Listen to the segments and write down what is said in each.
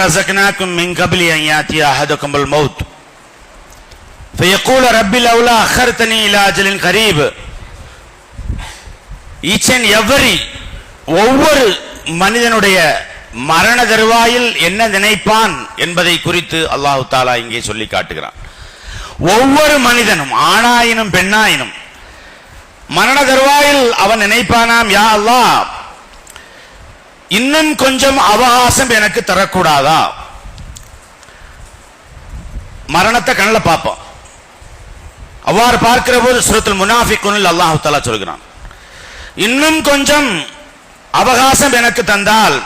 رزقناكم من قبل أن يأتي أحدكم الموت فيقول رب لولا أخرتني إلى أجل قريب. each and every ஒவ்வொரு மனிதனுடைய மரண தருவாயில் என்ன நினைப்பான் என்பதை குறித்து அல்லாஹ் தஆலா இங்கே சொல்லி காட்டுகிறான். ஒவ்வொரு மனிதனும் ஆணாயினும் பெண்ணாயினும் மரண தருவாயில் அவன் நினைப்பானாம், யா அல்லாஹ் இன்னும் கொஞ்சம் அவகாசம் எனக்கு தரக்கூடாதா? மரணத்தை கண்ணில் பார்ப்போம். அவ்வாறு பார்க்கிற போது சூரத்துல் முனாஃபிகூனில் அல்லாஹ் தஆலா சொல்கிறான், இன்னும் கொஞ்சம் அவகாசம் எனக்கு தந்தால்,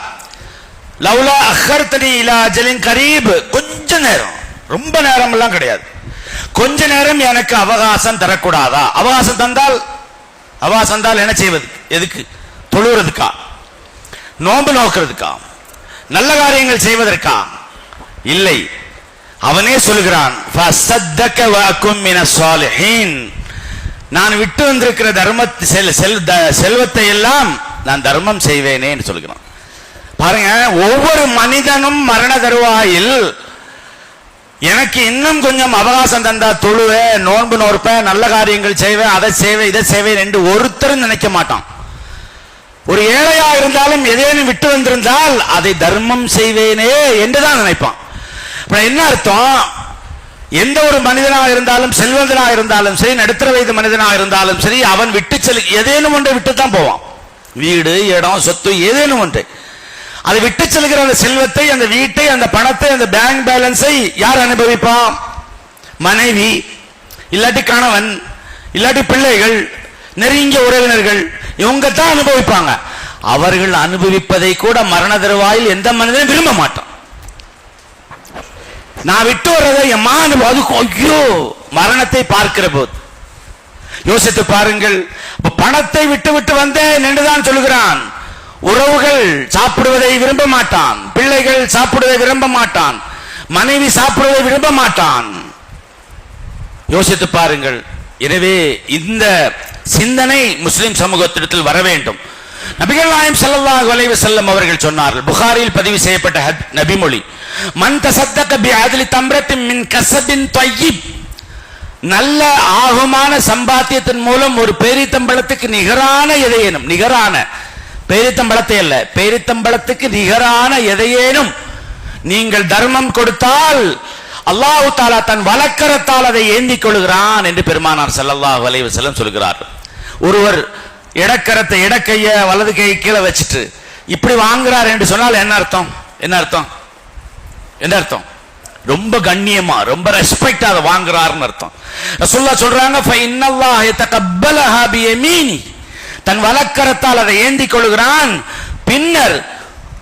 லவ்லா அஹர்தனி இலா அஜலின் கரீப், கொஞ்ச நேரம், ரொம்ப நேரம் எல்லாம் கிடையாது, கொஞ்ச நேரம் எனக்கு அவகாசம் தரக்கூடாதா? அவகாசம் தந்தால் என்ன செய்வது? எதுக்கு? தொழுறதுக்கா? நோன்பு நோக்கிறதுக்கா? நல்ல காரியங்கள் செய்வதற்கா? இல்லை. அவனே சொல்கிறான், ஃபஸத்தக வஅகும் மினஸ் ஸாலிஹீன், நான் விட்டு வந்திருக்கிற செல்வத்தை எல்லாம் நான் தர்மம் செய்வேனே என்று சொல்கிறான். பாருங்க, ஒவ்வொரு மனிதனும் மரண தருவாயில் எனக்கு இன்னும் கொஞ்சம் அவகாசம் தந்தா தொழுவேன், நோன்பு நோற்பேன், நல்ல காரியங்கள் செய்வேன், அதை செய்வேன், இதை செய்வேன் என்று ஒருத்தரும் நினைக்க மாட்டான். ஒரு ஏழையா இருந்தாலும் எதேனும் விட்டு வந்திருந்தால் அதை தர்மம் செய்வேனே என்றுதான் நினைப்பான். என்ன அர்த்தம்? எந்த ஒரு மனிதனாக இருந்தாலும், செல்வந்தனாக இருந்தாலும் சரி, நடுத்தர வயது மனிதனாக இருந்தாலும் சரி, அவன் விட்டு ஏதேனும் ஒன்றை விட்டுத்தான் போவான். வீடு, இடம், சொத்து, ஏதேனும் ஒன்றை. அதை விட்டு செல்கிற அந்த செல்வத்தை, அந்த வீட்டை, அந்த பணத்தை, அந்த பேங்க் பேலன்ஸை யார் அனுபவிப்பான்? மனைவி, இல்லாட்டி கணவன், இல்லாட்டி பிள்ளைகள், நெருங்கிய உறவினர்கள், இவங்க தான் அனுபவிப்பாங்க. அவர்கள் அனுபவிப்பதை கூட மரண தருவாயில் எந்த மனிதனும் விரும்ப மாட்டான். நான் விட்டு வர்றதை என் மகன் ஐயோ, மரணத்தை பார்க்கிற போது யோசித்து பாருங்கள். பணத்தை விட்டு விட்டு வந்தேன் என்றுதான் சொல்கிறான். உறவுகள் சாப்பிடுவதை விரும்ப மாட்டான், பிள்ளைகள் சாப்பிடுவதை விரும்ப மாட்டான், மனைவி சாப்பிடுவதை விரும்ப மாட்டான். யோசித்து பாருங்கள். எனவே இந்த சிந்தனை முஸ்லிம் சமூகத்திடத்தில் வர வேண்டும். நபிகள் நாயகம் ஸல்லல்லாஹு அலைஹி வஸல்லம் அவர்கள் சொன்னார்கள், புகாரியில் பதிவு செய்யப்பட்ட நபிமொழி, மன் தஸத்தக பிஅத்லி தம்ரத்தின் மின் கஸபின் தய்யிப், நல்ல ஆகுமான சம்பாத்தியத்தின் மூலம் ஒரு பேரித்தம்பளத்துக்கு நிகரான எதையேனும், நிகரான பேரித்தம்பளத்தை அல்ல, பேரித்தம்பளத்துக்கு நிகரான எதையேனும் நீங்கள் தர்மம் கொடுத்தால் அல்லாஹ் தஆலா தன் வலக்கரத்தால் அதை ஏந்திக் கொள்கிறான் என்று பெருமானார் ஸல்லல்லாஹு அலைஹி வஸல்லம் சொல்கிறார். ஒருவர் இடக்கரத்தை, இடக்கைய வலது கையை கீழே வச்சுட்டு இப்படி வாங்குறார் என்று சொன்னால் என்ன அர்த்தம்? என்ன அர்த்தம்? என்ன அர்த்தம்? ரொம்ப கண்ணியமா, ரொம்ப ரெஸ்பெக்ட் அதை வாங்குறாருன்னு அர்த்தம். ரசூலுல்லாஹ் சொல்றாங்க, ஃபஇன்னல்லாஹ யதகப்பலஹா பியமீனி, தன் வலக்கரத்தால் அதை ஏந்திக் கொள்கிறான். பின்னர்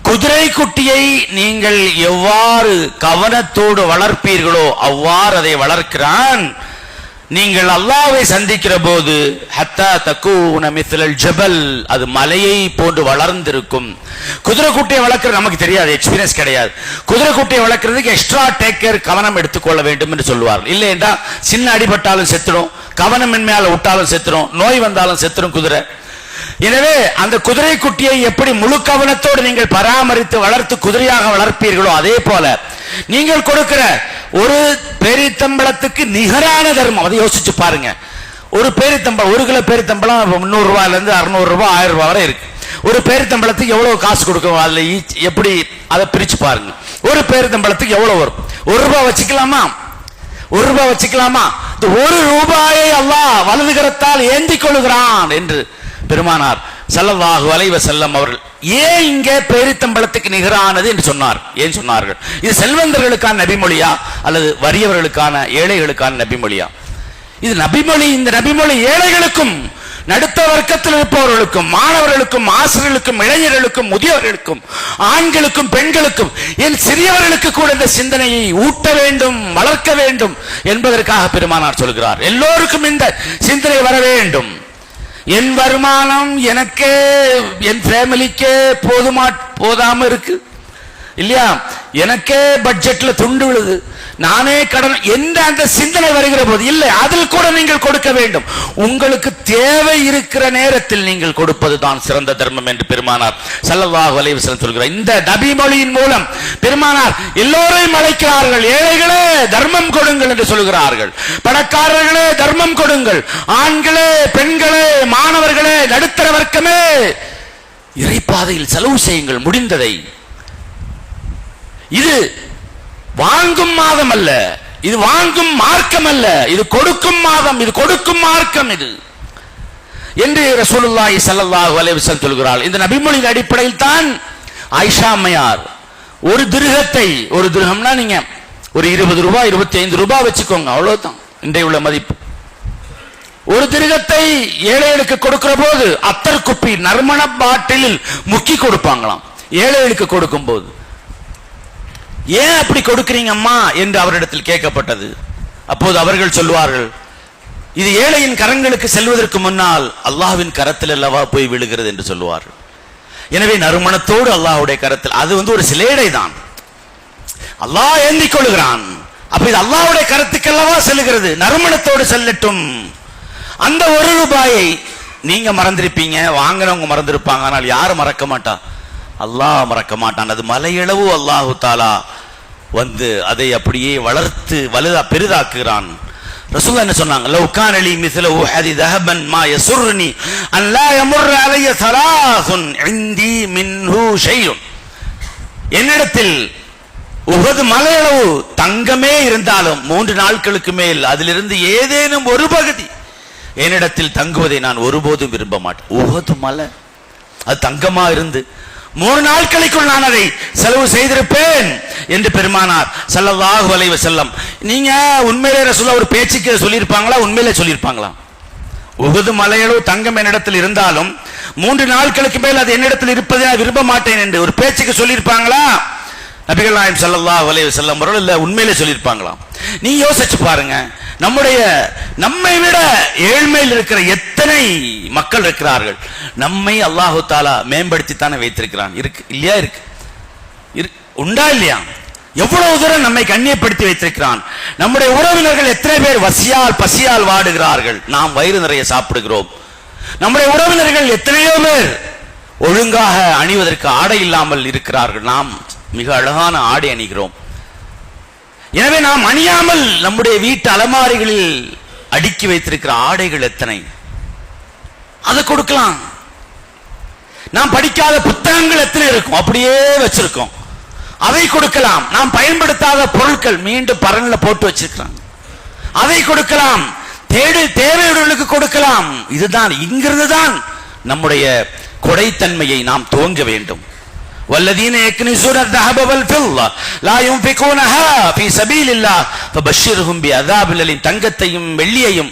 குதிரை குட்டியை நீங்கள் எவ்வாறு கவனத்தோடு வளர்ப்பீர்களோ அவ்வாறு அதை வளர்க்கிறான். நீங்கள் அல்லாஹ்வை சந்திக்கிற போது ஹத்தா தகூன மிஸ்லல் ஜபல், அது மலையை போன்று வளர்ந்திருக்கும். குதிரை குட்டியை வளர்க்கிறது நமக்கு தெரியாது, எக்ஸ்பீரியன்ஸ் கிடையாது. குதிரை குட்டியை வளர்க்கிறதுக்கு எக்ஸ்ட்ரா டேக் கேர், கவனம் எடுத்துக்கொள்ள வேண்டும் என்று சொல்லுவார்கள். இல்லை என்றால் சின்ன அடிபட்டாலும் செத்துடும், கவனம் மென்மையால் விட்டாலும் செத்துடும், நோய் வந்தாலும் செத்துடும் குதிரை. எனவே அந்த குதிரை குட்டியை எப்படி முழு கவனத்தோடு நீங்கள் பராமரித்து வளர்த்து குதிரையாக வளர்ப்பீர்களோ அதே போல நீங்கள் கொடுக்கிற ஒரு பேரித்தம்பளத்துக்கு நிகரான தர்மம். அதை யோசிச்சு பாருங்க. ஒரு பேரித்தம்பளம், 1 கிலோ பேரித்தம்பளம் 300 ரூபாயிலிருந்து 600 ரூபாய் 1000 ரூபாய் வரை இருக்கு. ஒரு பேரித்தம்பளத்துக்கு எவ்வளவு காசு கொடுக்கும்? அதுல எப்படி அதை பிரிச்சு பாருங்க. ஒரு பேரித்தம்பளத்துக்கு எவ்வளவு வரும்? 1 ரூபாய் வச்சுக்கலாமா? 1 ரூபாய் வச்சுக்கலாமா? 1 ரூபாயை அல்லாஹ் வலதுகரத்தால் ஏந்திக் கொள்கிறான் என்று பெருமானார் ஸல்லல்லாஹு அலைஹி வஸல்லம் அவர்கள் ஏன் இங்கே பேரித்தம்பளத்துக்கு நிகரானது என்று சொன்னார்? ஏன் சொன்னார்கள்? இது செல்வந்தர்களுக்கான நபிமொழியா அல்லது வறியவர்களுக்கான, ஏழைகளுக்கான நபிமொழியா? இது நபிமொழி. இந்த நபிமொழி ஏழைகளுக்கும், நடுத்தர வர்க்கத்தில் இருப்பவர்களுக்கும், மாணவர்களுக்கும், ஆசிரியர்களுக்கும், இளைஞர்களுக்கும், முதியவர்களுக்கும், ஆண்களுக்கும், பெண்களுக்கும், என் சிறியவர்களுக்கு கூட இந்த சிந்தனையை ஊட்ட வேண்டும், வளர்க்க வேண்டும் என்பதற்காக பெருமானார் சொல்கிறார். எல்லோருக்கும் இந்த சிந்தனை வர வேண்டும். என் வருமானம் எனக்கே, என் ஃபேமிலிக்கே போதாம இருக்கு இல்லையா? எனக்கே பட்ஜெட்ல துண்டு விழுது, நானே கடன் என்ற அந்த சிந்தனை வருகிற போது இல்லை, அதில் கூட நீங்கள் கொடுக்க வேண்டும். உங்களுக்கு தேவை இருக்கிற நேரத்தில் நீங்கள் கொடுப்பது தான் சிறந்த தர்மம் என்று பெருமானார் ஸல்லல்லாஹு அலைஹி வஸல்லம் சொல்கிறார். இந்த நபி மொழியின் மூலம் பெருமானார் எல்லோரையும் அழைக்கிறார்கள். ஏழைகளே தர்மம் கொடுங்கள் என்று சொல்கிறார்கள். பணக்காரர்களே தர்மம் கொடுங்கள். ஆண்களே, பெண்களே, மாணவர்களே, நடுத்தர வர்க்கமே இறைப்பாதையில் செலவு செய்யுங்கள் முடிந்ததை. இது வாங்கும் மாதம் அல்ல, இது வாங்கும் மார்க்கம் அல்ல, இது கொடுக்கும் மாதம், இது கொடுக்கும் மார்க்கம் இது என்று ரசூலுல்லாஹி ஸல்லல்லாஹு அலைஹி வஸல்லம் சொல்கிறார்கள். இந்த நபிமொழியின் அடிப்படையில் தான் ஆயிஷா அம்மையார் ஒரு திர்ஹத்தை, ஒரு திர்ஹம்னா நீங்க ஒரு 20 ரூபாய் 25 ரூபாய் வச்சுக்கோங்க, அவ்வளவுதான் இன்றைய உள்ள மதிப்பு. ஒரு திர்ஹத்தை ஏழைகளுக்கு கொடுக்கிற போது அத்தர் குப்பி நறுமண பாட்டிலில் முக்கி கொடுப்பாங்களாம் ஏழைகளுக்கு கொடுக்கும் போது. ஏன் அப்படி கொடுக்கிறீங்க அம்மா என்று அவரிடத்தில் கேட்கப்பட்டது. அப்போது அவர்கள் சொல்வார்கள், இது ஏழையின் கரங்களுக்கு செல்வதற்கு முன்னால் அல்லாஹ்வின் கரத்தில் அல்லவா போய் விழுகிறது என்று சொல்லுவார்கள். எனவே நறுமணத்தோடு அல்லாஹ்வுடைய கரத்தில், அது ஒரு சிலேடை தான், அல்லாஹ் ஏந்திக் கொள்கிறான். அப்ப இது அல்லாஹ்வுடைய கரத்துக்கு அல்லவா செல்லுகிறது, நறுமணத்தோடு செல்லட்டும். அந்த 1 ரூபாயை நீங்க மறந்திருப்பீங்க, வாங்கினவங்க மறந்திருப்பாங்க, ஆனால் யாரு மறக்க மாட்டா? அல்லாஹ் மறக்க மாட்டான். அது மலையளவு அல்லாஹு தாலா வந்து அதை அப்படியே வளர்த்து பெரிதாக்குகிறான். ரசூலுல்லாஹ் என்ன சொன்னாங்க? லவ் கான லி மிஸ்லு உஹதி ذهبا ما يسرني ان لا يمر علي ثلاث عندي منه شيء. என்னிடத்தில் உஹது மலையளவு தங்கமே இருந்தாலும் 3 நாட்களுக்கு மேல் அதிலிருந்து ஏதேனும் ஒரு பகுதி என்னிடத்தில் தங்குவதை நான் ஒருபோதும் விரும்ப மாட்டேன். உஹது மலை அது தங்கமா இருந்து 3 நாட்களுக்குள் நான் அதை செலவு செய்திருப்பேன் என்று பெருமானார் ஸல்லல்லாஹு அலைஹி வஸல்லம். நீங்க உண்மையிலே ரசூலுல்லாஹ் ஒரு பேச்சுக்கு சொல்லியிருப்பாங்களா? உண்மையிலே சொல்லியிருப்பாங்களா? உஹது மலையளவு தங்கம் என்னிடத்தில் இருந்தாலும் 3 நாட்களுக்கு மேல் அது என்னிடத்தில் இருப்பதை நான் விரும்ப மாட்டேன் என்று ஒரு பேச்சுக்கு சொல்லியிருப்பாங்களா? நபிகள் நாயகம் ஸல்லல்லாஹு அலைஹி வஸல்லம் அவர்கள் இல்ல உண்மையிலே சொல்லியிருப்பாங்களாம். நீ யோசிச்சு பாருங்க, நம்மை விட ஏழ்மையில் இருக்கிற எத்தனை மக்கள் இருக்கிறார்கள். நம்மை அல்லாஹு தாலா மேம்படுத்தித்தானே வைத்திருக்கிறான். இருக்கு இல்லையா? இருக்கு உண்டா இல்லையா? எவ்வளவு தூரம் நம்மை கண்ணியப்படுத்தி வைத்திருக்கிறான். நம்முடைய உறவினர்கள் எத்தனை பேர் பசியால் வாடுகிறார்கள், நாம் வயிறு நிறைய சாப்பிடுகிறோம். நம்முடைய உறவினர்கள் எத்தனையோ பேர் ஒழுங்காக அணிவதற்கு ஆடை இல்லாமல் இருக்கிறார்கள், நாம் மிக அழகான ஆடை அணிகிறோம். எனவே நாம் அணியாமல் நம்முடைய வீட்டு அலமாரிகளில் அடுக்கி வைத்திருக்கிற ஆடைகள் எத்தனை, அதை கொடுக்கலாம். நாம் படிக்காத புத்தகங்கள் எத்தனை இருக்கும், அப்படியே வச்சிருக்கோம், அதை கொடுக்கலாம். நாம் பயன்படுத்தாத பொருட்கள் மீண்டும் பரன்ல போட்டு வச்சிருக்கிறோம், அதை கொடுக்கலாம். தேவையுள்ளவர்களுக்கு கொடுக்கலாம். இதுதான், இங்கிருந்து தான் நம்முடைய கொடைத்தன்மையை நாம் துவங்க வேண்டும். والذين يكنزون الذهب والفضة لا ينفقونها في سبيل الله فبشرهم بعذاب أليم. தங்கத்தையும் வெள்ளியையும்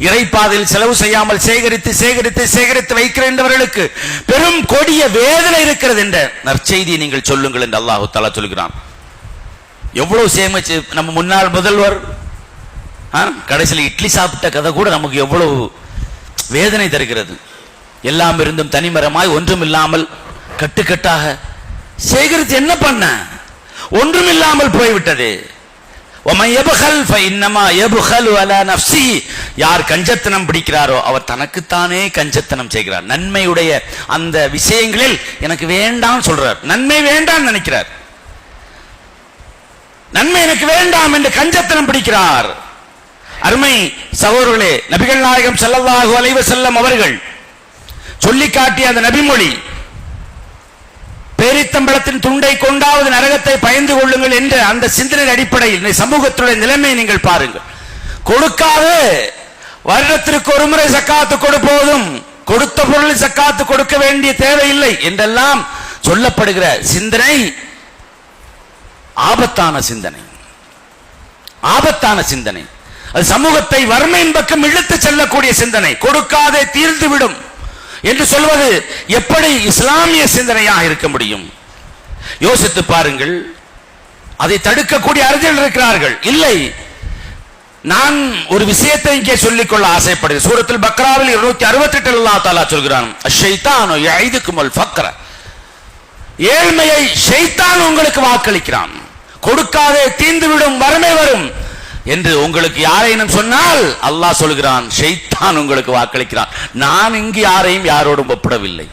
இறைப்பாதையில் செலவு செய்யாமல் சேகரித்து வைக்கிறவர்களுக்கு பெரும் கொடிய வேதனை இருக்கிறது என்ற நற்செய்தியை நீங்கள் சொல்லுங்கள் என்று அல்லாஹ் தஆலா சொல்கிறான். எவ்வளவு சேமிச்சு நம்ம முன்னாள் முதல்வர் கடைசியில் இட்லி சாப்பிட்ட கதை கூட நமக்கு எவ்வளவு வேதனை தருகிறது. எல்லாம் இருந்தும் தனிமரமாய் ஒன்றும் இல்லாமல் கட்டுக்கட்டாக சேகரித்து என்ன பண்ண, ஒன்றும் இல்லாமல் போய்விட்டது. யார் கஞ்சத்தனம் பிடிக்கிறாரோ அவர் தனக்குத்தானே கஞ்சத்தனம் செய்கிறார். நன்மையுடைய அந்த விஷயங்களில் எனக்கு வேண்டாம் சொல்றார், நன்மை வேண்டாம் நினைக்கிறார், நன்மை எனக்கு வேண்டாம் என்று கஞ்சத்தனம் பிடிக்கிறார். அருமை சகோதரர்களே, நபிகள் நாயகம் ஸல்லல்லாஹு அலைஹி வஸல்லம் அவர்கள் சொல்லி காட்டிய அந்த நபிமொழி, பேரித்தம்பளத்தின் துண்டை கொண்டாவது நரகத்தை பயந்து கொள்ளுங்கள் என்ற அந்த சிந்தனை அடிப்படையில் சமூகத்துடைய நிலைமை நீங்கள் பாருங்கள். கொடுக்காது வருடத்திற்கு ஒரு முறை சக்காத்து கொடுப்போதும் கொடுத்த பொருளில் சக்காத்து கொடுக்க வேண்டிய தேவையில்லை என்றெல்லாம் சொல்லப்படுகிற சிந்தனை ஆபத்தான சிந்தனை, ஆபத்தான சிந்தனை. அது சமூகத்தை வறுமையின் பக்கம் இழுத்து செல்லக்கூடிய சிந்தனை. கொடுக்காதே தீர்ந்துவிடும் என்று சொல்வது எப்படி இஸ்லாமிய சிந்தனையாக இருக்க முடியும்? யோசித்து பாருங்கள். அதை தடுக்கக்கூடிய அறிஞர்கள் இருக்கிறார்கள். இல்லை, நான் ஒரு விஷயத்தை இங்கே சொல்லிக்கொள்ள ஆசைப்படுகிறேன். சூரத்துல் பக்ராவில் 268 அல்லாஹ் தஆலா சொல்கிறான், அஷைத்தானு யஇதுகுமுல் ஃபக்ர. ஏழ்மையை ஷைத்தான் உங்களுக்கு வாக்களிக்கிறான். கொடுக்காதே தீந்துவிடும் வறுமை வரும் என்று உங்களுக்கு யாரேனும் சொன்னால் அல்லாஹ் சொல்கிறான், ஷைத்தான் உங்களுக்கு வாக்களிக்கிறான். நான் இங்கு யாரையும் யாரோடும் ஒப்பிடவில்லை.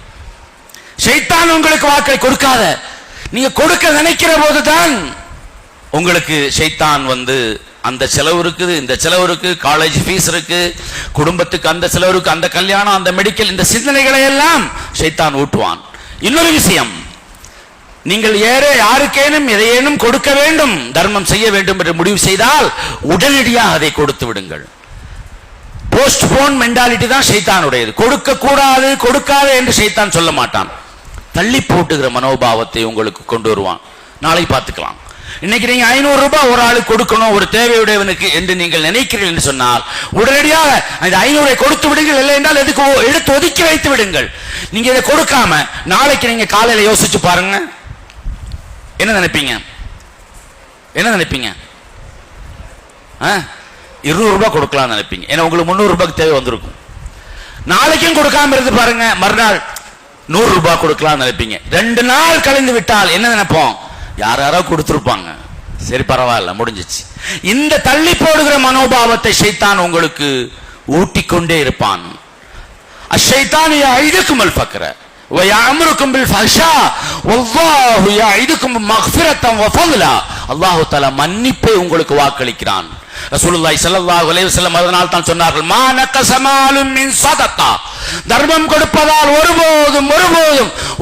ஷைத்தான் உங்களுக்கு வாக்களி கொடுக்காத. நீங்க கொடுக்க நினைக்கிற போதுதான் உங்களுக்கு ஷைத்தான் அந்த செலவு இருக்குது, இந்த செலவு இருக்கு, காலேஜ் ஃபீஸ் இருக்கு, குடும்பத்துக்கு அந்த செலவு இருக்கு, அந்த கல்யாணம், அந்த மெடிக்கல், இந்த சிந்தனைகளை எல்லாம் ஷைத்தான் ஊட்டுவான். இன்னொரு விஷயம், நீங்கள் யாருக்கேனும் எதையேனும் கொடுக்க வேண்டும், தர்மம் செய்ய வேண்டும் என்று முடிவு செய்தால் உடனடியாக அதை கொடுத்து விடுங்கள். போஸ்ட்போன் மென்டாலிட்டி தான் ஷைத்தானுடையது. கொடுக்க கூடாது, கொடுக்காது என்று ஷைத்தான் சொல்ல மாட்டான். தள்ளி போட்டுகிற மனோபாவத்தை உங்களுக்கு கொண்டு வருவான். நாளை பார்த்துக்கலாம். இன்னைக்கு நீங்க 500 ரூபாய் ஒரு ஆளுக்கு கொடுக்கணும், ஒரு தேவையுடையவனுக்கு என்று நீங்கள் நினைக்கிறீர்கள் என்று சொன்னால் உடனடியாக அந்த 500 கொடுத்து விடுங்கள். இல்லை என்றால் எதுக்கு எடுத்து ஒதுக்கி வைத்து விடுங்கள். நீங்க இதை கொடுக்காம நாளைக்கு நீங்க காலையில யோசிச்சு பாருங்க, என்ன நினைப்பீங்க? என்ன நினைப்பீங்க? 200 ரூபாய் கொடுக்கலாம் நினைப்பீங்க. ஏன்னா உங்களுக்கு 300 ரூபாய்க்கு தேவை வந்திருக்கும். நாளைக்கும் கொடுக்காம இருந்து பாருங்க, மறுநாள் 100 ரூபாய் கொடுக்கலாம் நினைப்பீங்க. 2 நாள் கழிந்து விட்டால் என்ன நினைப்போம்? யாரோ கொடுத்திருப்பாங்க, சரி பரவாயில்ல முடிஞ்சிச்சு. இந்த தள்ளி போடுகிற மனோபாவத்தை ஷைத்தான் உங்களுக்கு ஊட்டிக்கொண்டே இருப்பான். அஷைத்தான் யஇதுகுமுல் ஃபக்ர வ யஅமுருக்கும் பில் ஃபஹ்ஷா வல்லாஹு யஇதுகும் மக்ஃபிரத்தன் வ ஃபضلا. அல்லாஹ் தஆலா மன்னிப்பை உங்களுக்கு வாக்களிக்கிறான். ரசூலுல்லாஹி ஸல்லல்லாஹு அலைஹி வஸல்லம் அதனால் தான் சொன்னார்கள், மா நகஸ மாலும் மின் ஸதகா. தர்மம் கொடுப்பதால் ஒருபோதும்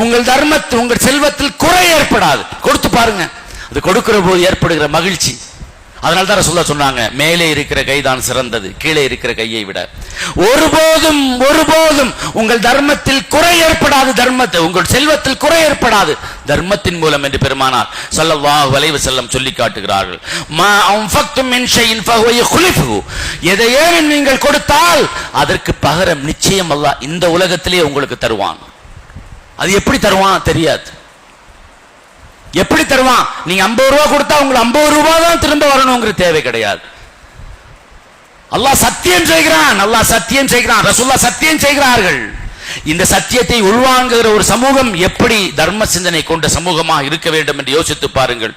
உங்கள் தர்மத்தில், உங்கள் செல்வத்தில் குறை ஏற்படாது. கொடுத்து பாருங்க, அது கொடுக்கிற போது ஏற்படுகிற மகிழ்ச்சி. அதனால தான் ரசூலுல்லாஹ் சொன்னாங்க, மேலே இருக்கிற கைதான் சிறந்தது கீழே இருக்கிற கையை விட. ஒருபோதும் உங்கள் தர்மத்தில் குறை ஏற்படாது, தர்மத்தை உங்கள் செல்வத்தில் குறை ஏற்படாது தர்மத்தின் மூலம் என்று பெருமானார் ஸல்லல்லாஹு அலைஹி வஸல்லம் சொல்லி காட்டுகிறார்கள். மா அன்ஃபக்தும் மின் ஷைஇன் ஃபஹுவ யுக்லிஃபுஹு. எதையேனும் நீங்கள் கொடுத்தால் அதற்கு பகரம் நிச்சயம் அல்லாஹ் இந்த உலகத்திலே உங்களுக்கு தருவான். அது எப்படி தருவான் தெரியாது. எப்படி தருவான்? நீங்க 50 ரூபாய் கொடுத்தா உங்களுக்கு 50 ரூபாய் தான் திரும்ப வரணுங்கிற தேவை கிடையாது. அல்லாஹ் சத்தியம் செய்கிறான், ரசூலுல்லாஹ் சத்தியம் செய்கிறார்கள். இந்த சத்தியத்தை உள்வாங்குகிற ஒரு சமூகம் எப்படி தர்ம சிந்தனை கொண்ட சமூகமாக இருக்க வேண்டும் என்று யோசித்து பாருங்கள்.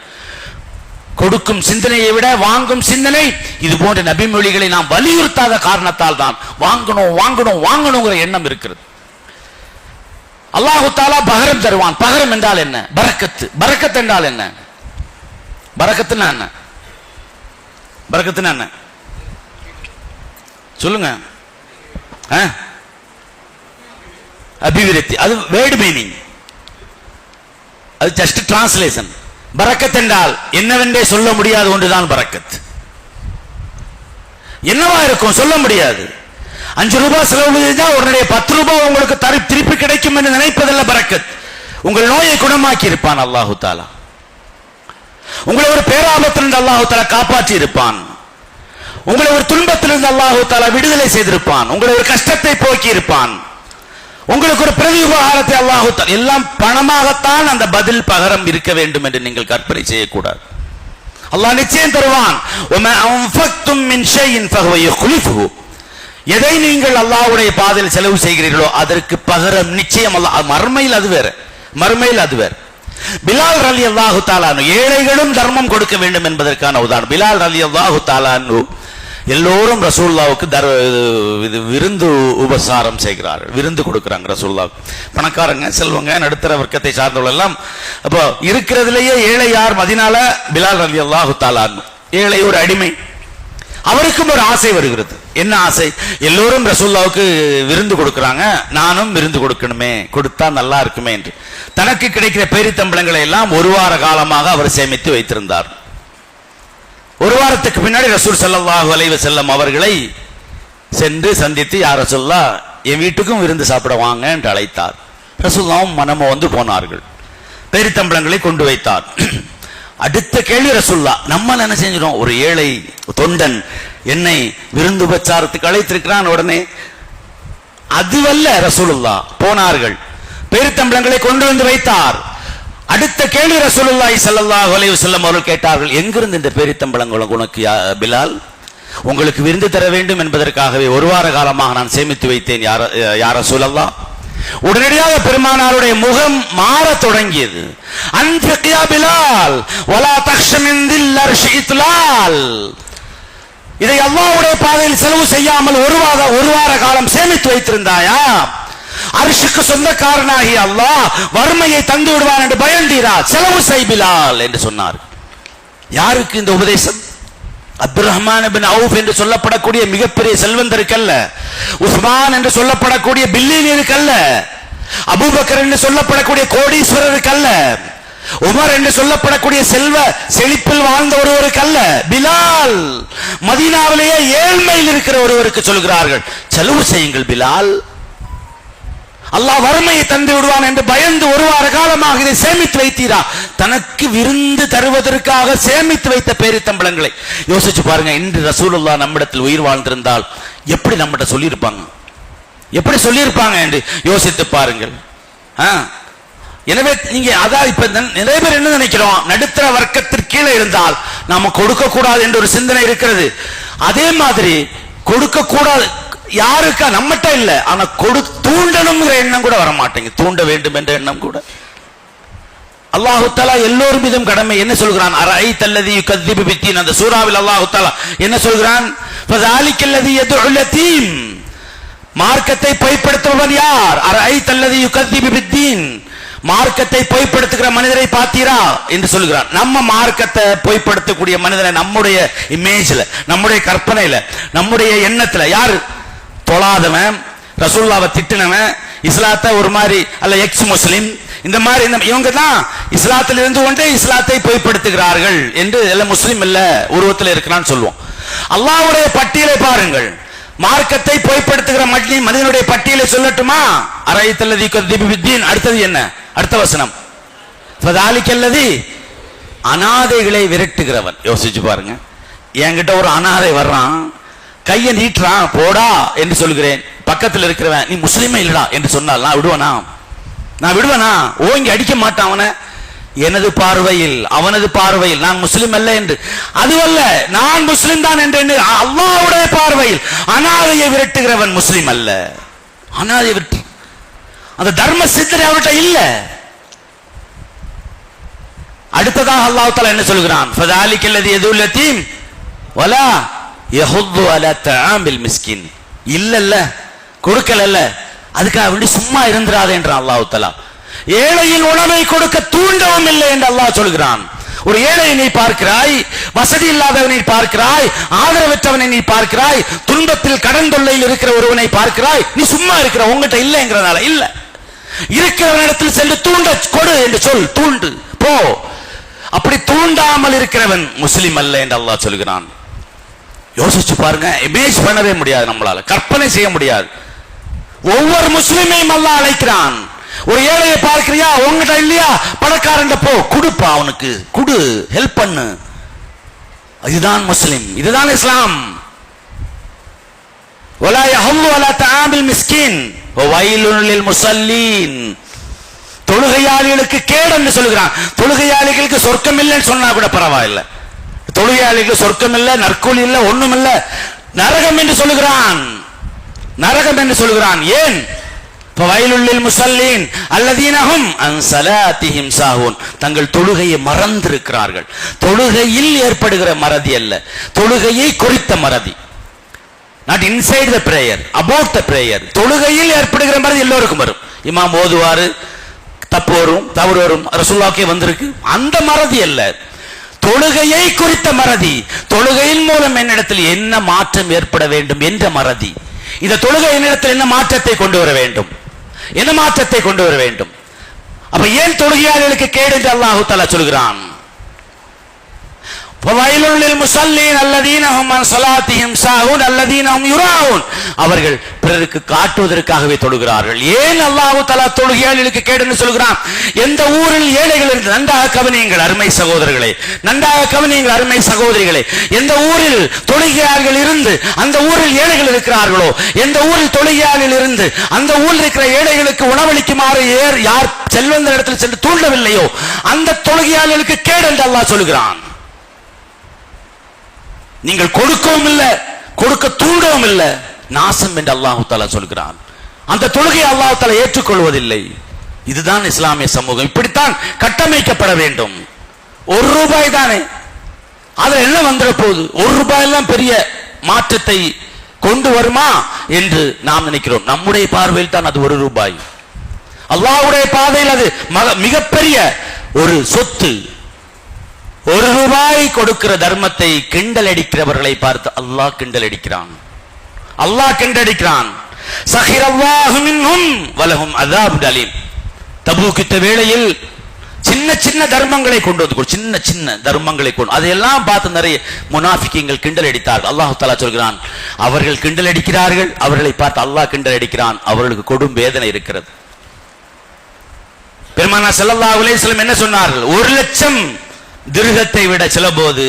கொடுக்கும் சிந்தனையை விட வாங்கும் சிந்தனை, இது போன்ற நபிமொழிகளை நாம் வலியுறுத்தாத காரணத்தால் தான் வாங்கணுங்கிற எண்ணம் இருக்கிறது. அல்லாஹு தஆலா பகரம் தருவான். பகரம் என்றால் என்ன? பரக்கத்து. பரக்கத் என்றால் என்ன? பரக்கத்துனா என்ன? பரக்கத்துனா என்ன சொல்லுங்க. அபிவிருத்தி, அது வேர்ட் மீனிங், அது ஜஸ்ட் டிரான்ஸ்லேஷன். பரக்கத் என்றால் என்னவென்றே சொல்ல முடியாத ஒன்றுதான் பரக்கத். என்னவா இருக்கும் சொல்ல முடியாது. 5 ரூபாய் செலவு செய்தால் உடனே 10 ரூபாய் உங்களுக்கு திருப்பி கிடைக்கும் என்று நினைப்பதல்ல பரக்கத். உங்கள் நோயை குணமாக்கி இருப்பான் அல்லாஹு தஆலா. உங்களை ஒரு பேராபத்திலிருந்து அல்லாஹு தஆலா காப்பாற்றி இருப்பான். உங்களை ஒரு துன்பத்திலிருந்து அல்லாஹு தஆலா விடுதலை செய்திருப்பான். உங்களை ஒரு கஷ்டத்தை போக்கி இருப்பான். உங்களுக்கு ஒரு பிரதி உபகாரத்தை அல்லாஹு தஆலா, எல்லாம் பணமாகத்தான் அந்த பதில் பகரம் இருக்க வேண்டும் என்று நீங்கள் கற்பனை செய்யக்கூடாது. அல்லாஹ் நிச்சயம் தருவான். வமா அன்ஃபக்தும் மின் ஷைஇன் ஃபஹுவ யுக்லிஃபுஹு. எதை நீங்கள் அல்லாஹ்வுடைய பாதையில் செலவு செய்கிறீர்களோ அதற்கு பகரம் நிச்சயம் அல்லாஹ். மறுமையில் அது வேற, மறுமையில் அது வேற. பிலால் ரலியல்லாஹு தஆலா அன்ஹு, ஏழைகளும் தர்மம் கொடுக்க வேண்டும் என்பதற்கான உதாரணம். பிலால் ரலியல்லாஹு தஆலா அன்ஹு எல்லோரும் ரசூலுல்லாஹ்வுக்கு விருந்து உபசாரம் செய்கிறார்கள், விருந்து கொடுக்குறாங்க ரசூலுல்லாஹ்வுக்கு. பணக்காரங்க, செல்வங்க, நடுத்தர வர்க்கத்தை சார்ந்தவர்கள் எல்லாம். அப்போ இருக்கிறதுலேயே ஏழை யார்? மதீனால பிலால் ரலியல்லாஹு தஆலா அன்ஹு. ஏழை ஒரு அடிமை. அவருக்கும் ஒரு ஆசை வருகிறது. என்ன ஆசை? எல்லோரும் ரசூலுல்லாஹ்வுக்கு விருந்து கொடுக்கிறாங்க, நானும் விருந்து கொடுக்கணுமே, கொடுத்தா நல்லா இருக்குமே என்று தனக்கு கிடைக்கிற பேரித்தம்பளங்களை எல்லாம் 1 வார காலமாக அவர் சேமித்து வைத்திருந்தார். 1 வாரத்துக்கு பின்னாடி ரசூல் ஸல்லல்லாஹு அலைஹி வஸல்லம் அவர்களை சென்று சந்தித்து, யார் ரசூலுல்லாஹ் என் வீட்டுக்கும் விருந்து சாப்பிட வாங்க என்று அழைத்தார். ரசூலுல்லாஹ்வும் மனமு போனார்கள். பேரித்தம்பளங்களை கொண்டு வைத்தார். அடுத்த கேள்வி ரசூலுல்லாஹ், நம்ம என்ன செஞ்சிடும்? ஒரு ஏழை தொண்டன் என்னை விருந்து உபச்சாரத்துக்கு அழைத்திருக்கிறான், உடனே அதுவல்ல ரசூலுல்லாஹ். போனார்கள், பேரித்தம்பளங்களை கொண்டு வந்து வைத்தார். அடுத்த கேள்வி ரசூலுல்லாஹி ஸல்லல்லாஹு அலைஹி வஸல்லம் அவர்கள் கேட்டார்கள், எங்கிருந்து இந்த பேரித்தம்பளங்கள் உனக்கு பிலால்? உங்களுக்கு விருந்து தர வேண்டும் என்பதற்காகவே 1 வார காலமாக நான் சேமித்து வைத்தேன் யார் ரசூலல்லாஹ். உடனடியாக பெருமானாருடைய முகம் மாறத் தொடங்கியது. அன்ஃபிக் யா பிலால் வலா தக்ஷ மின் தில் அர்ஷ் இத்லால். இதை அல்லாஹ்வுடைய பாதையில் செலவு செய்யாமல் ஒரு வார காலம் சேமித்து வைத்திருந்தாயா? அர்ஷுக்கு சொந்தக்காரனாகி அல்லாஹ் வறுமையை தந்து விடுவான் என்று பயந்தீரா? செலவு செய் பிலால் என்று சொன்னார். யாருக்கு இந்த உபதேசம்? அப்துல் ரஹ்மான் இப்னு அவுஃப் என்று சொல்லப்படக்கூடிய மிகப்பெரிய செல்வந்தருக்கல்ல, உஸ்மான் என்று சொல்லப்படக்கூடிய பில்லியனருக்கல்ல, அபூபக்கர் என்று சொல்லப்படக்கூடிய கோடீஸ்வரருக்கல்ல, உமர் என்று சொல்லப்படக்கூடிய செல்வ செழிப்பில் வாழ்ந்த ஒருவருக்கல்ல, பிலால் மதீனாவிலேயே ஏழ்மையில் இருக்கிற ஒருவருக்கு சொல்கிறார்கள், செலவு செய்யுங்கள் பிலால், அல்லாஹ் வறுமையை தந்து விடுவான் என்று பயந்து ஒரு வார காலமாக இதை சேமித்து வைத்தீரா? தனக்கு விருந்து தருவதற்காக சேமித்து வைத்த பேரித்தம்பளங்களை யோசிச்சு பாருங்க. இன்று ரசூலுல்லாஹ் நம்மிடத்தில் உயிர் வாழ்ந்திருந்தால் எப்படி நம்மகிட்ட சொல்லியிருப்பாங்க, எப்படி சொல்லியிருப்பாங்க என்று யோசித்து பாருங்கள். எனவே நீங்க அதான் இப்ப நிறைய பேர் என்ன நினைக்கிறோம், நடுத்தர வர்க்கத்திற்கு கீழே இருந்தால் நாம கொடுக்க கூடாது என்ற ஒரு சிந்தனை இருக்கிறது. அதே மாதிரி கொடுக்க கூடாது யாருக்கா நம்மகிட்ட இல்ல, ஆனா தூண்டணுங்கிற எண்ணம் கூட வர மாட்டேங்க, தூண்ட வேண்டும் என்ற எண்ணம் கூட. அல்லாஹு தஆலா எல்லோரும் மீதும் கடமை. என்ன சொல்கிறான்? அரஐத்தல்லதி யுகذிபு பித்தீன், அந்த சூராவில் அல்லாஹு தஆலா என்ன சொல்கிறான்? ஃபஸாலிகல்லதி யதுல் யதீம், மார்க்கத்தை பொய்ப்படுத்துபவன் யார்? அரஐத்தல்லதி யுகذிபு பித்தீன், மார்க்கத்தை பொய்ப்படுத்துகிற மனிதரை பார்த்தீரா என்று சொல்கிறான். நம்ம மார்க்கத்தை பொய்ப்படுத்தக்கூடிய மனிதனை நம்முடைய இமேஜ்ல, நம்முடைய கற்பனையில, நம்முடைய எண்ணத்துல யாரு? தொழாதவன், ரசூலுல்லாஹ்வை திட்டினவன், இஸ்லாத்தை ஒரு மாதிரி அல்ல எக்ஸ் முஸ்லிம், இந்த மாதிரி இவங்க தான் இஸ்லாத்தில் இருந்து கொண்டே இஸ்லாத்தை பொய்ப்படுத்துகிறார்கள் என்று எல்லாம் முஸ்லிம் இல்ல உருவத்தில் இருக்கிறான்னு சொல்லுவோம். அல்லாஹ்வுடைய பட்டியலை பாருங்கள், மார்க்கத்தை பொய்ப்படுத்துகிற மனிதனுடைய பட்டியலை சொல்லட்டுமா? அரஐத்தல்லதி யுகذிபு பித்தீன். அடுத்தது என்ன? அடுத்த வசனம், ஃபஸாலிகல்லதி, அனாதைகளை விரட்டுகிறவன். யோசிச்சு பாருங்க, என்கிட்ட ஒரு அனாதை வர்றான், கையை நீட்டுறான், போடா என்று சொல்கிறேன், பக்கத்தில் இருக்கிறவன் நீ முஸ்லிமே இல்லடா என்று சொன்னால் நான் விடுவனா? நான் விடுவனா? ஓங்கி அடிக்க மாட்டான் அவனை. எனது பார்வையில், அவனது பார்வையில் நான் முஸ்லிம் அல்ல என்று, அதுவல்ல நான் முஸ்லிம் தான் என்று அல்லாஹ்வுடைய பார்வையில் அனாதையை விரட்டுகிறவன் முஸ்லிம் அல்ல. அனாதை விரட்டு, அந்த தர்ம சிந்தனை அவர்கிட்ட இல்ல. அடுத்ததாக அல்லாஹ் தஆலா என்ன சொல்கிறான்? ஃபஸாலிகல்லதி யதுல் யதீம் வலா யஹுது அலா தஆமில் மிஸ்கின். இல்லல்ல, கொடுக்கலல்ல, அதுக்காக வேண்டி சும்மா இருந்திராதே என்றான் அல்லாஹ் தஆலா. ஏழையின் உணவை கொடுக்க தூண்டவும் இல்லை என்று அல்லாஹ் சொல்கிறான். ஒரு ஏழையை நீ பார்க்கிறாய், வசதி இல்லாதவனை பார்க்கிறாய், ஆதரவற்றவனை நீ பார்க்கிறாய், துன்பத்தில் கடன் தொல்லையில் இருக்கிற ஒருவனை பார்க்கிறாய், நீ சும்மா இருக்கிற, உங்ககிட்ட இல்லைங்கிறனால இல்ல. இருக்கிறவனிடத்தில் சென்று தூண்ட கொடு என்று சொல், தூண்டு போ. அப்படி தூண்டாமல் இருக்கிறவன் முஸ்லிம் அல்ல என்று அல்லாஹ் சொல்கிறான். யோசிச்சு பாருங்க, இமேஜ் பண்ணவே முடியாது, நம்மளால கற்பனை செய்ய முடியாது. ஒவ்வொரு முஸ்லிமையும் அல்லாஹ் அழைக்கிறான். ஒரு ஏழையை பார்க்கிறியா, உங்ககிட்ட இல்லையா, பணக்காரன் போ, குடுப்பா, அவனுக்கு குடு, ஹெல்ப் பண்ணு. இதுதான் முஸ்லிம், இதுதான் இஸ்லாம். வலா யஹுது அலா தஆமில் மிஸ்கின் வவைலுல் லில் முஸல்லீன். தொழுகையாளிகளுக்கு கேடு என்று சொல்கிறான். தொழுகையாளிகளுக்கு சொர்க்கம் இல்லைன்னு சொன்னா கூட பரவாயில்லை, தொழுகையாளிகளுக்கு சொர்க்கம் இல்லை, நற்கூலி இல்லை, ஒண்ணும் இல்லை, நரகம் என்று சொல்லுகிறான். நரகம் என்று சொல்கிறான். ஏன்? ஃபவைலுல் லில் முஸல்லீன் அல்லதீன ஹும் அன் ஸலாத்திஹிம் சாஹூன். தங்கள் தொழுகையை மறந்திருக்கிறார்கள். தொழுகையில் ஏற்படுகிற மறதி அல்ல, தொழுகையை குறித்த மறதி. Not inside the prayer, about the prayer. தொழுகையில் ஏற்படுகிற மறதி எல்லோருக்கும் வரும். இமாம் ஓதுவாரு, தப்பு வரும், தவறு வரும், ரசூலுல்லாஹ்க்கே வந்திருக்கு. அந்த மறதி அல்ல, தொழுகையை குறித்த மறதி. தொழுகையின் மூலம் என்னிடத்தில் என்ன மாற்றம் ஏற்பட வேண்டும் என்ற மறதி. இந்த தொழுகை என்னிடத்தில் என்ன மாற்றத்தை கொண்டு வர வேண்டும், என்ன மாற்றத்தை கொண்டு வர வேண்டும். அப்ப ஏன் தொழுகையாளர்களுக்கு கேடு என்று அல்லாஹ் தஆலா சொல்கிறான்? ஃபவைலுல் லில் முஸல்லீன் அல்லதீன ஹும் அன் ஸலாத்திஹிம் சாஹூன் அல்லதீன ஹும் யுராஊன். அவர்கள் பிறருக்கு காட்டுவதற்காகவே தொழுகிறார்கள். ஏன் அல்லாஹ் தஆலா தொழுகையாளர்களுக்கு கேடு என்று சொல்கிறான்? எந்த ஊரில் ஏழைகள் இருந்து, நன்றாக கவனியுங்கள் அருமை சகோதரர்களே, நன்றாக கவனியுங்கள் அருமை சகோதரிகளே. எந்த ஊரில் தொழுகையாளர்கள் இருந்து அந்த ஊரில் ஏழைகள் இருக்கிறார்களோ, எந்த ஊரில் தொழுகையாளர்கள் இருந்து அந்த ஊரில் இருக்கிற ஏழைகளுக்கு உணவளிக்குமாறு யார் செல்வந்த இடத்தில் சென்று தூண்டவில்லையோ அந்த தொழுகையாளர்களுக்கு கேடு என்று அல்லாஹ் சொல்கிறான். நீங்கள் கொடுக்கவும் இல்லை, கொடுக்க தூண்டவும் இல்லை, நாசம் என்று அல்லாஹ் தஆலா சொல்கிறான். அந்த தொழுகை அல்லாஹ் தஆலா ஏற்றுக்கொள்வதில்லை. இதுதான் இஸ்லாமிய சமூகம். இப்படித்தான் கட்டமைக்கப்பட வேண்டும். ₹1 தானே, அதுல என்ன வந்துட போகுது? ₹1 எல்லாம் பெரிய மாற்றத்தை கொண்டு வருமா என்று நாம் நினைக்கிறோம். நம்முடைய பார்வையில் தான் அது ₹1. அல்லாஹ்வுடைய பாதையில் அது மிகப்பெரிய ஒரு சொத்து. ₹1 கொடுக்கிற தர்மத்தை கிண்டல் அடிக்கிறவர்களை பார்த்து அல்லாஹ் கிண்டல் அடிக்கிறான். அல்லாஹ் கிண்டல் அடிக்கிறான். சஹிரல்லாஹு மின்ஹும் வலஹும் அஸாபுன் அலீம். தபூக் யுத்த வேளையில் சின்ன சின்ன தர்மங்களை கொண்டு வந்து, சின்ன சின்ன தர்மங்களை கொண்டு அதையெல்லாம் பார்த்து நிறைய முனாஃபிக்கீங்கள் கிண்டல் அடித்தார்கள். அல்லாஹ் தஆலா சொல்கிறான், அவர்கள் கிண்டல் அடிக்கிறார்கள், அவர்களை பார்த்து அல்லாஹ் கிண்டல் அடிக்கிறான், அவர்களுக்கு கொடும் வேதனை இருக்கிறது. பெருமானார் ஸல்லல்லாஹு அலைஹி வஸல்லம் என்ன சொன்னார்கள்? 1,00,000 திர்ஹத்தை விட சில போது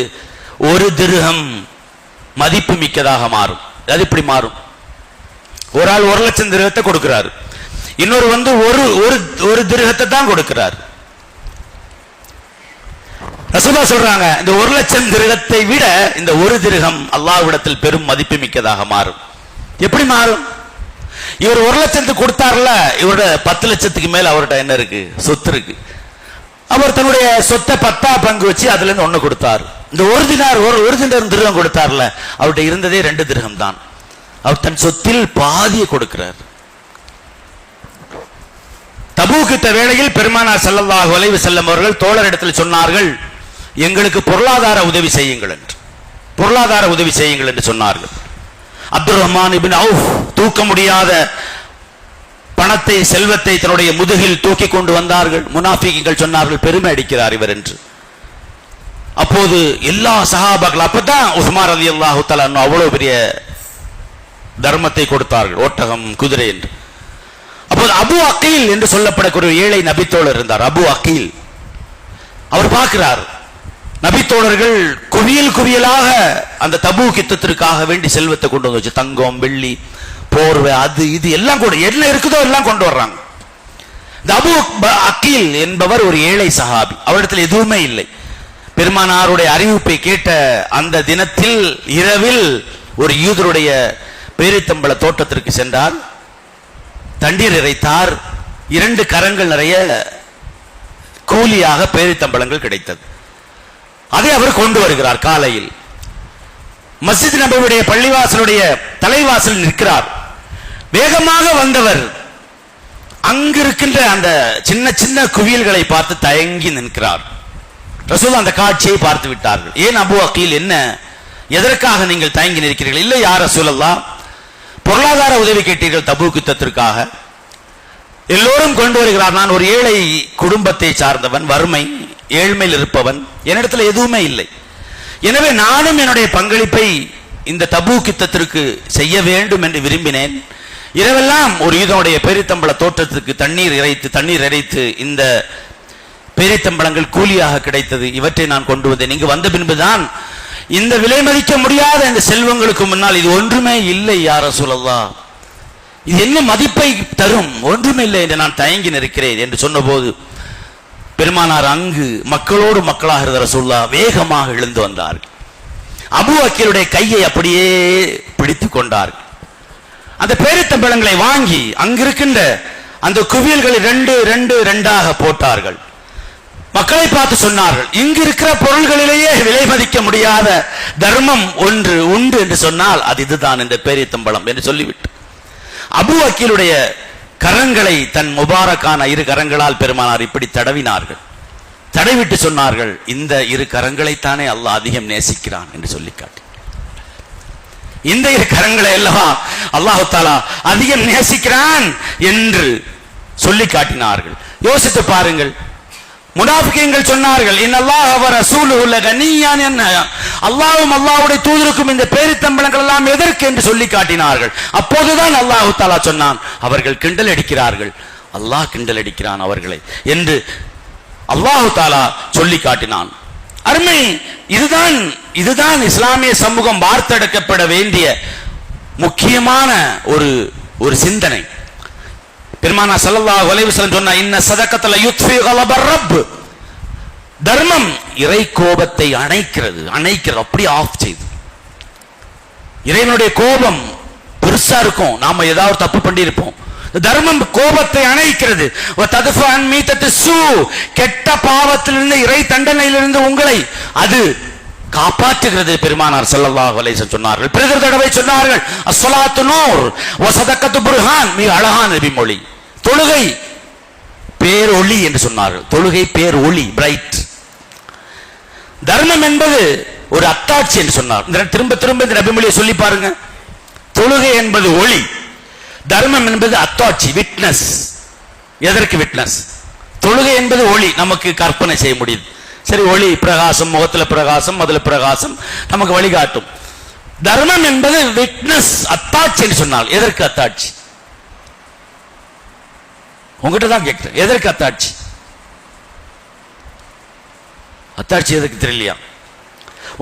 1 திர்ஹம் மதிப்பு மிக்கதாக மாறும். அது இப்படி மாறும். ஒரு ஆள் 1,00,000 திர்ஹத்தை கொடுக்கிறார், இன்னொரு வந்து ஒரு திர்ஹத்தை தான் கொடுக்கிறார். ரசூலுல்லாஹ் சொல்றாங்க, இந்த 1,00,000 திர்ஹத்தை விட இந்த 1 திர்ஹம் அல்லாஹ்விடத்தில் பெரும் மதிப்பு மிக்கதாக மாறும். எப்படி மாறும்? இவர் 1,00,000 கொடுத்தார்ல, இவரோட 10 லட்சத்துக்கு மேல அவர்கிட்ட என்ன இருக்கு? சொத்து இருக்கு. அவர் தன்னுடைய சொத்தை 10 பங்கு வச்சு அதுல இருந்து 1 கொடுத்தார். இந்த ஒரு திர்ஹம் கொடுத்தார்ல, அவர்கிட்ட இருந்ததே 2 திர்ஹம் தான். அவர் தன் சொத்தில் பாதியை கொடுக்கிறார். தபூக் யுத்த வேளையில் பெருமானார் ஸல்லல்லாஹு அலைஹி வஸல்லம் அவர்கள் தோழரிடத்தில் சொன்னார்கள், எங்களுக்கு பொருளாதார உதவி செய்யுங்கள் என்று. பொருளாதார உதவி செய்யுங்கள் என்று சொன்னார்கள். அப்துர் ரஹ்மான் இப்னு அவுஃப் தூக்க முடியாத பணத்தை, செல்வத்தை தன்னுடைய முதுகில் தூக்கி கொண்டு வந்தார்கள். முனாஃபிக்குகள் சொன்னார்கள், பெருமை அடிக்கிறார் இவர் என்று. அப்போது எல்லா சஹாபாக்கள், அப்பதான் உஸ்மான் ரலியல்லாஹு தஆலா அவ்வளவு பெரிய தர்மத்தை கொடுத்தார்கள், ஒட்டகம், குதிரை என்று. அப்போது அபு அகீல் என்று சொல்லப்படக்கூடிய ஏழை நபித்தோழர் இருந்தார். அபு அகீல் அவர் பார்க்கிறார், நபித்தோழர்கள் குவியல் குவியலாக அந்த தபூக் யுத்தத்திற்காக வேண்டி செல்வத்தை கொண்டு வந்து, தங்கம், வெள்ளி, போர்வை, அது இது எல்லாம் கூட என்ன இருக்குதோ எல்லாம் கொண்டு வர்றாங்க. இந்த அபு அகீல் என்பவர் ஒரு ஏழை சஹாபி, அவரிடத்தில் எதுவுமே இல்லை. பெருமானாருடைய அறிவிப்பை கேட்ட அந்த தினத்தில் இரவில் ஒரு யூதருடைய பேரித்தம்பள தோட்டத்திற்கு சென்றார், தண்ணீர் இறைத்தார். 2 கரங்கள் நிறைய கூலியாக பேரித்தம்பளங்கள் கிடைத்தது. அதை அவர் கொண்டு வருகிறார். காலையில் மஸ்ஜித் நபவியுடைய பள்ளிவாசலுடைய தலைவாசல் நிற்கிறார். வேகமாக வந்தவர் அங்கிருக்கின்ற அந்த சின்ன சின்ன குவியல்களை பார்த்து தயங்கி நிற்கிறார். ரசூல் அந்த காட்சியை பார்த்து விட்டார்கள். ஏன் அபு அகீல், என்ன, எதற்காக நீங்கள் தயங்கி நிற்கிறீர்கள்? இல்லை யார் ரசூலல்லாஹ், பொருளாதார உதவி கேட்டீர்கள் தபூக் யுத்தத்திற்காக, எல்லோரும் கொண்டு வருகிறார். நான் ஒரு ஏழை குடும்பத்தை சார்ந்தவன், வறுமை, ஏழ்மையில் இருப்பவன், என்னிடத்தில் எதுவுமே இல்லை. எனவே நானும் என்னுடைய பங்களிப்பை இந்த தபூக் யுத்தத்திற்கு செய்ய வேண்டும் என்று விரும்பினேன். இரவெல்லாம் ஒரு யூதனுடைய பேரித்தம்பள தோட்டத்துக்கு தண்ணீர் இறைத்து இந்த பேரித்தம்பளங்கள் கூலியாக கிடைத்தது. இவற்றை நான் கொண்டு வந்தேன். இங்கு வந்த பின்புதான் இந்த விலை மதிக்க முடியாத இந்த செல்வங்களுக்கு முன்னால் இது ஒன்றுமே இல்லை யா ரசூலல்லாஹ், இது என்ன மதிப்பை தரும், ஒன்றுமே இல்லை என்று நான் தயங்கி நிற்கிறேன் என்று சொன்னபோது பெருமானார் அங்கு மக்களோடு மக்களாக இருந்த ரசூலுல்லாஹ் வேகமாக எழுந்து வந்தார்கள். அபு அக்கீலுடைய கையை அப்படியே பிடித்துக் கொண்டார்கள். அந்த பேரித்தம்பளங்களை வாங்கி அங்கிருக்கின்ற அந்த குவியல்களை 2 போட்டார்கள். மக்களை பார்த்து சொன்னார்கள், இங்கு இருக்கிற பொருள்களிலேயே விலை மதிக்க முடியாத தர்மம் ஒன்று உண்டு என்று சொன்னால் அது இதுதான் இந்த பேரித்தம்பளம் என்று சொல்லிவிட்டு அபு அக்கீலுடைய கரங்களை தன் முபாரக்கான 2 கரங்களால் பெருமானார் இப்படி தடவினார்கள். தடவிட்டு சொன்னார்கள், இந்த 2 கரங்களைத்தானே அல்லாஹ் அதிகம் நேசிக்கிறான் என்று சொல்லி காட்டி, இந்த 2 கரங்களை எல்லாம் அல்லாஹ் தஆலா அதிகம் நேசிக்கிறான் என்று சொல்லி காட்டினார்கள். யோசித்து பாருங்கள், முனாஃபிகீன்கள் சொன்னார்கள், இன்னல்லாஹ வ ரசூலுஹு லகனியான், என்ன அல்லாஹ்வும் அல்லாஹ்வுடைய தூதருக்கும் இந்த பேரித்தம்பளங்கள் எல்லாம் எதற்கு என்று சொல்லி காட்டினார்கள். அப்போதுதான் அல்லாஹ் தஆலா சொன்னான், அவர்கள் கிண்டல் அடிக்கிறார்கள், அல்லாஹ் கிண்டல் அடிக்கிறான் அவர்களை என்று அல்லாஹ் தஆலா சொல்லி காட்டினான். அருமை, இதுதான் இஸ்லாமிய சமூகம் வார்த்தெடுக்கப்பட வேண்டிய முக்கியமான ஒரு சிந்தனை. பெருமானார் ஸல்லல்லாஹு அலைஹி வஸல்லம் சொன்னா, இன்ன ஸதகத லயுத்ஃபி கலபர் ரப், தர்மம் இறை கோபத்தை அணைக்கிறது, அப்படி ஆஃப் செய்து. இறைவனுடைய கோபம் பெருசா இருக்கும், நாம ஏதாவது தப்பு பண்ணி இருப்போம், தர்மம் கோபத்தை அணைக்கிறது. கெட்ட பாவத்திலிருந்து, இறை தண்டனையிலிருந்து உங்களை அது காப்பாற்றுகிறது. பெருமானார் ஸல்லல்லாஹு அலைஹி வஸல்லம் சொன்னார்கள். பிறகு தடவை சொன்னார்கள், அஸ்ஸலாத்து நூர் வ ஸதகத்து புர்ஹான். மிக அழகான நபி மொழி. தொழுகை பேர் ஒளி என்று சொன்னார்கள். தொழுகை பேர் ஒளி, பிரைட். தர்மம் என்பது ஒரு அத்தாட்சி என்று சொன்னார். திரும்ப திரும்ப இந்த நபி மொழியை சொல்லி பாருங்க. தொழுகை என்பது ஒளி, தர்மம் என்பது அத்தாட்சி, விட்னஸ். எதற்கு விட்னஸ்? தொழுகை என்பது ஒளி, நமக்கு கற்பனை செய்ய முடியுது. சரி, ஒளி பிரகாசம், முகத்துல பிரகாசம், முதல்ல பிரகாசம், நமக்கு வழிகாட்டும். தர்மம் என்பது விட்னஸ், அத்தாட்சி என்று சொன்னால் எதற்கு அத்தாட்சி? உங்ககிட்ட தான் கேட்கிறேன், எதற்கு அத்தாட்சி? அத்தாட்சி எதற்கு தெரியலையா?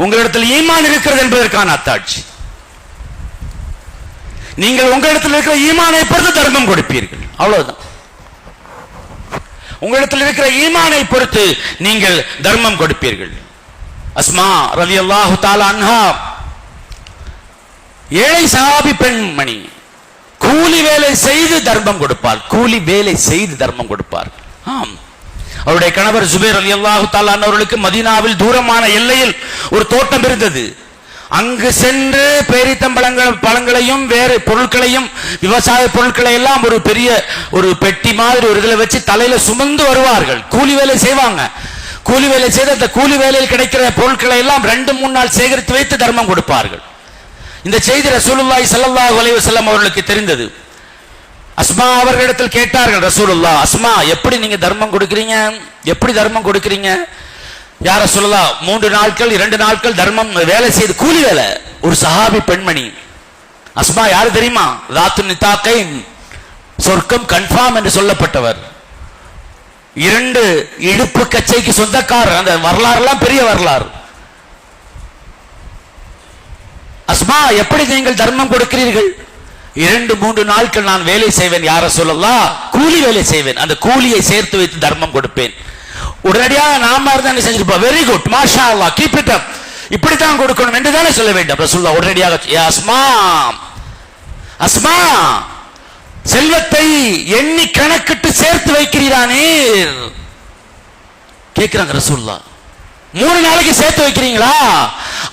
உங்களிடத்தில் ஈமான் இருக்கிறது என்பதற்கான அத்தாட்சி. நீங்கள் உங்களிடத்தில் இருக்கிற ஈமானை பொறுத்து தர்மம் கொடுப்பீர்கள், அவ்வளவுதான். உங்களிடத்தில் இருக்கிற ஈமானை பொறுத்து நீங்கள் தர்மம் கொடுப்பீர்கள். அஸ்மா ரலியல்லாஹு தஆலா அன்ஹா ஏழை சஹாபி பெண்மணி, கூலி வேலை செய்து தர்மம் கொடுப்பார். கூலி வேலை செய்து தர்மம் கொடுப்பார். ஆம், அவருடைய கணவர் ஜுபைர் ரலியல்லாஹு தஆலா அவர்களுக்கு மதீனாவில் தூரமான எல்லையில் ஒரு தோட்டம் இருந்தது. அங்கு சென்று பழங்களையும் வேறு பொருட்களையும், விவசாய பொருட்களை எல்லாம் ஒரு பெரிய ஒரு பெட்டி மாதிரி ஒரு இதில் வச்சு தலையில சுமந்து வருவார்கள். கூலி வேலை செய்வாங்க. கூலி வேலை செய்து அந்த கூலி வேலையில் கிடைக்கிற பொருட்களை எல்லாம் 2-3 நாள் சேகரித்து வைத்து தர்மம் கொடுப்பார்கள். இந்த செய்தி ரசூலுல்லாஹி ஸல்லல்லாஹு அலைஹி வஸல்லம் அவர்களுக்கு தெரிந்தது. அஸ்மா அவர்களிடத்தில் கேட்டார்கள், ரசூலுல்லாஹ், அஸ்மா, எப்படி நீங்க தர்மம் கொடுக்கிறீங்க? எப்படி தர்மம் கொடுக்கிறீங்க? யார சொல்லலாம்? 3 நாட்கள் 2 நாட்கள் தர்மம் வேலை செய்து, கூலி வேலை. ஒரு சஹாபி பெண்மணி அஸ்மா, யாரு தெரியுமா? ராத்து நிதாக்கைன், சொர்க்கம் கன்ஃபார்ம் என்று சொல்லப்பட்டவர். 2 இடுப்பு கச்சைக்கு சொந்தக்காரர். அந்த வரலாறு எல்லாம் பெரிய வரலாறு. அஸ்மா, எப்படி நீங்கள் தர்மம் கொடுக்கிறீர்கள்? 2-3 நாட்கள் நான் வேலை செய்வேன் யார சொல்லலாம், கூலி வேலை செய்வேன். அந்த கூலியை சேர்த்து வைத்து தர்மம் கொடுப்பேன். உடனடியாக நாம இருந்தா செஞ்சிருப்போம், வெரி குட், மாஷா அல்லாஹ், கீப் இட் அப், இப்படித்தான் கொடுக்கணும் என்று தானே சொல்ல வேண்டும். ரசூலுல்லாஹ் உடனடியாக, அஸ்மா, அஸ்மா, செல்வத்தை எண்ணி கணக்கிட்டு சேர்த்து வைக்கிறீரானே கேட்கிறாங்க ரசூலுல்லாஹ். 3 நாளைக்கு சேர்த்து வைக்கிறீங்களா?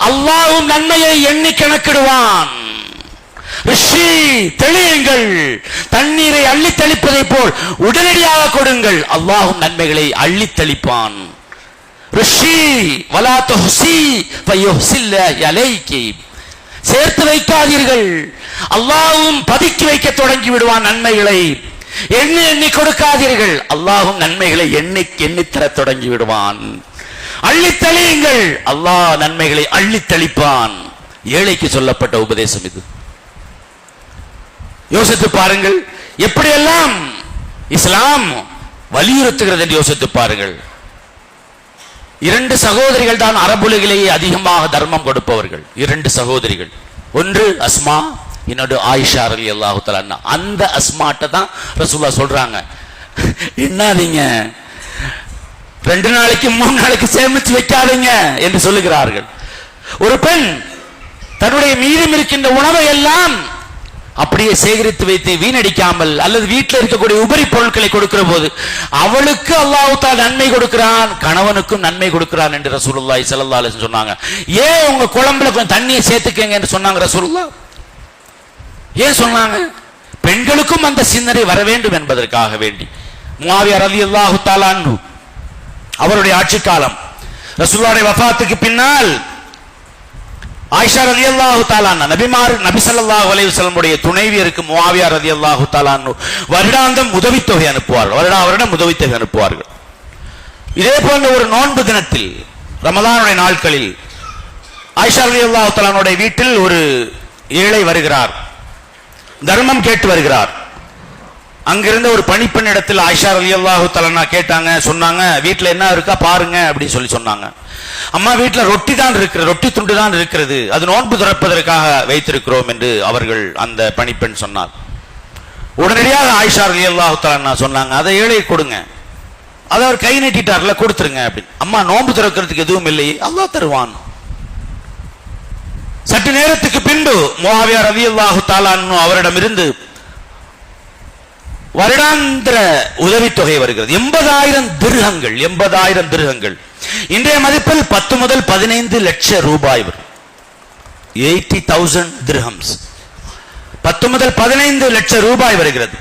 அல்லாஹ்வும் நன்மையை எண்ணி கணக்கிடுவான். ரிஷி, தெளியுங்கள், தண்ணீரை அள்ளி தெளிப்பதை போல் உடனடியாக கொடுங்கள், அல்லாஹ்வும் நன்மைகளை அள்ளி தெளிப்பான். ரிஷி வலா துஹ்சி ஃபயுஹ்சில்லாஹு அலைக்கி, சேர்த்து வைக்காதீர்கள், அல்லாஹ்வும் பதுக்கி வைக்க தொடங்கி விடுவான் நன்மைகளை. எண்ணி எண்ணி கொடுக்காதீர்கள், அல்லாஹ்வும் நன்மைகளை எண்ணி எண்ணி தர தொடங்கி விடுவான். அள்ளி தெளியுங்கள், அல்லாஹ் நன்மைகளை அள்ளி தெளிப்பான். ஏழைக்கு சொல்லப்பட்ட உபதேசம் இது. யோசித்து பாருங்கள், எப்படியெல்லாம் இஸ்லாம் வலியுறுத்துகிறது என்று யோசித்து பாருங்கள். 2 சகோதரிகள் தான் அரபுலகிலேயே அதிகமாக தர்மம் கொடுப்பவர்கள். 2 சகோதரிகள், ஒன்று அஸ்மா, இன்னொரு ஆயிஷா ரலியல்லாஹு தஆலா. அந்த அஸ்மாட்ட தான் ரசூலுல்லாஹ் சொல்றாங்க, என்னாதீங்க, 2 நாளைக்கு 3 நாளைக்கு சேமித்து வைக்காதீங்க என்று சொல்லுகிறார்கள். ஒரு பெண் தன்னுடைய மீதம் இருக்கின்ற உணவை எல்லாம் அப்படியே சேகரித்து வைத்து வீணடிக்காமல், அல்லது வீட்டில் இருக்கக்கூடிய உபரி பொருட்களை கொடுக்கிற போது அவளுக்கு அல்லாஹ் தஆலா நன்மை கொடுக்கிறான், கணவனுக்கும் நன்மை கொடுக்கிறான் என்று ரசூலுல்லாஹி ஸல்லல்லாஹு அலைஹி வஸல்லம் சொன்னாங்க. ஏன் உங்க குழம்புல கொஞ்சம் தண்ணியை சேர்த்துக்கங்க என்று சொன்னாங்க ரசூலுல்லாஹ்? ஏன் சொன்னாங்க? பெண்களுக்கும் அந்த சிந்தனை வர வேண்டும் என்பதற்காக வேண்டி. முஆவியா ரலியல்லாஹு தஆலா அன்ஹு அவருடைய ஆட்சி காலம், ரசூலுல்லாஹ்வுடைய வஃபாத்துக்கு பின்னால் ஆயிஷா ரலியல்லாஹு தஆலா நபி ஸல்லல்லாஹு அலைஹி வஸல்லம் உடைய துணைவியருக்கு முஆவியா ரலியல்லாஹு தஆலா வருடாந்தம் உதவித்தொகை அனுப்புவார்கள். வருடம் உதவித்தொகை அனுப்புவார்கள். இதே போன்ற ஒரு நோன்பு தினத்தில், ரமலானுடைய நாட்களில், ஆயிஷா ரலியல்லாஹு தஆலா வீட்டில் ஒரு ஏழை வருகிறார், தர்மம் கேட்டு வருகிறார். அங்கிருந்த ஒரு பணிப்பெண் இடத்தில் ஆயிஷா ரலியல்லாஹு தஆலா கேட்டாங்க, சொன்னாங்க, வீட்டில் என்ன இருக்கா பாருங்க அப்படின்னு சொன்னாங்க. அம்மா, வீட்டில் ரொட்டி தான் இருக்கிறது, ரொட்டி துண்டு தான் இருக்கிறது, அது நோன்பு திறப்பதற்காக வைத்திருக்கிறோம் என்று அவர்கள் அந்த பணிப்பெண் சொன்னார். உடனடியாக ஆயிஷா ரலியல்லாஹு தஆலா சொன்னாங்க, அதை ஏழை கொடுங்க. அதை அவர் கை நீட்டிட்டார்ல, கொடுத்துருங்க அப்படின்னு. அம்மா, நோன்பு திறக்கிறதுக்கு எதுவும் இல்லை, அல்லாஹ் தருவான். சற்று நேரத்துக்கு பின்பு முஆவியா ரலியல்லாஹு தஆலா அவரிடமிருந்து வருடாந்திர உதவித்தொகை வருகிறது. 80,000 திர்ஹங்கள். 80,000 திர்ஹங்கள் இன்றைய மதிப்பில் 10 முதல் 15 லட்சம் ரூபாய் வரும். 80,000 திர்ஹம்ஸ் 10 முதல் 15 லட்சம் ரூபாய் வருகிறது.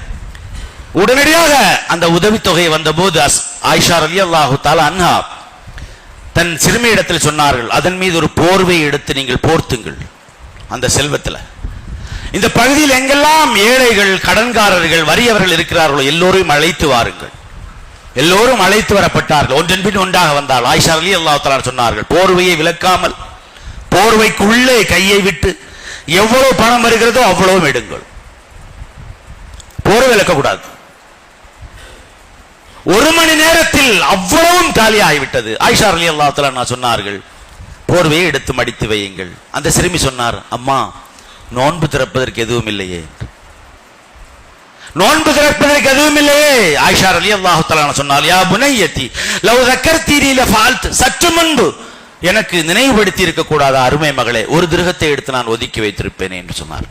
உடனடியாக அந்த உதவித்தொகை வந்தபோது ஆயிஷா ரலியல்லாஹு தஆலா அன்ஹா தன் சிறுமியிடத்தில் சொன்னார்கள், அதன் மீது ஒரு போர்வை எடுத்து நீங்கள் போர்த்துங்கள். அந்த செல்வத்தில் இந்த பகுதியில் எங்கெல்லாம் ஏழைகள், கடன்காரர்கள், வறியவர்கள் இருக்கிறார்களோ எல்லோரையும் அழைத்து வாருங்கள். எல்லோரும் அழைத்து வரப்பட்டார்கள். ஒன்றன் பின் ஒன்றாக வந்தால் ஆயிஷா ரலியல்லாஹு தஆலா சொன்னார்கள், போர்வையை விலக்காமல் போர்வைக்குள்ளே கையை விட்டு எவ்வளவு பணம் வருகிறதோ அவ்வளவும் எடுங்கள். போர்வை விலக்கக்கூடாது. 1 மணி நேரத்தில் அவ்வளவும் காலியாகிவிட்டது. ஆயிஷா ரலியல்லாஹு தஆலா சொன்னார்கள், போர்வையை எடுத்து மடித்து வையுங்கள். அந்த சிறுமி சொன்னார், அம்மா நோன்பு திறப்பதற்கு எதுவும் இல்லையே. நோன்பு திறப்பதற்கு எதுவும் இல்லையே. ஆயிஷா ரலியல்லாஹு தஆலா சொன்னார், யா புனையத்தி லவ் ذكرتني لفعلت, சற்று முன்பு எனக்கு நினைவுபடுத்தி இருக்க கூடாத அருமை மகளே, ஒரு திரகத்தை எடுத்து நான் ஒதுக்கி வைத்திருப்பேன் என்று சொன்னார்.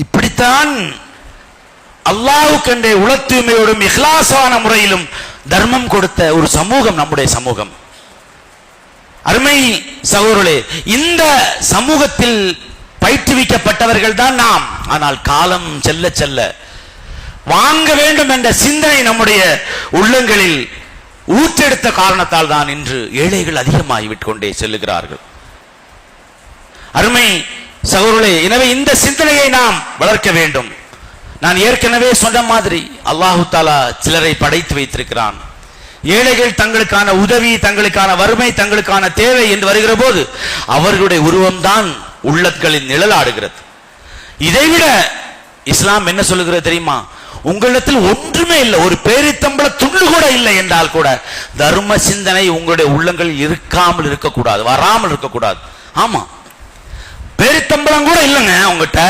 இப்படித்தான் அல்லாஹ்வுக்கென்றே உள தூய்மையோடும் இஹ்லாஸான முறையிலும் தர்மம் கொடுத்த ஒரு சமூகம் நம்முடைய சமூகம். அருமை சகோதரர்களே, இந்த சமூகத்தில் பயிற்றுவிக்கப்பட்டவர்கள் தான் நாம். ஆனால் காலம் செல்ல செல்ல வாங்க வேண்டும் என்ற சிந்தனை நம்முடைய உள்ளங்களில் ஊற்றெடுத்த காரணத்தால் தான் இன்று ஏழைகள் அதிகமாகிவிட்டு கொண்டே செல்லுகிறார்கள். அருமை சகோதரர்களே, எனவே இந்த சிந்தனையை நாம் வளர்க்க வேண்டும். நான் ஏற்கனவே சொன்ன மாதிரி அல்லாஹு தாலா சிலரை படைத்து வைத்திருக்கிறான். ஏழைகள் தங்களுக்கான உதவி, தங்களுக்கான வறுமை, தங்களுக்கான தேவை என்று வருகிற போது அவர்களுடைய உருவம்தான் உள்ளங்களில் நிழலாடுகிறது. இதைவிட இஸ்லாம் என்ன சொல்லுகிறது தெரியுமா? உங்களிடத்தில் ஒன்றுமே இல்லை, ஒரு பேரித்தம்பள துண்டு கூட இல்லை என்றால் கூட தர்ம சிந்தனை உங்களுடைய உள்ளங்களில் இருக்காமல் இருக்கக்கூடாது, வராமல் இருக்கக்கூடாது. ஆமா, பேரித்தம்பளம் கூட இல்லைங்க உங்ககிட்ட,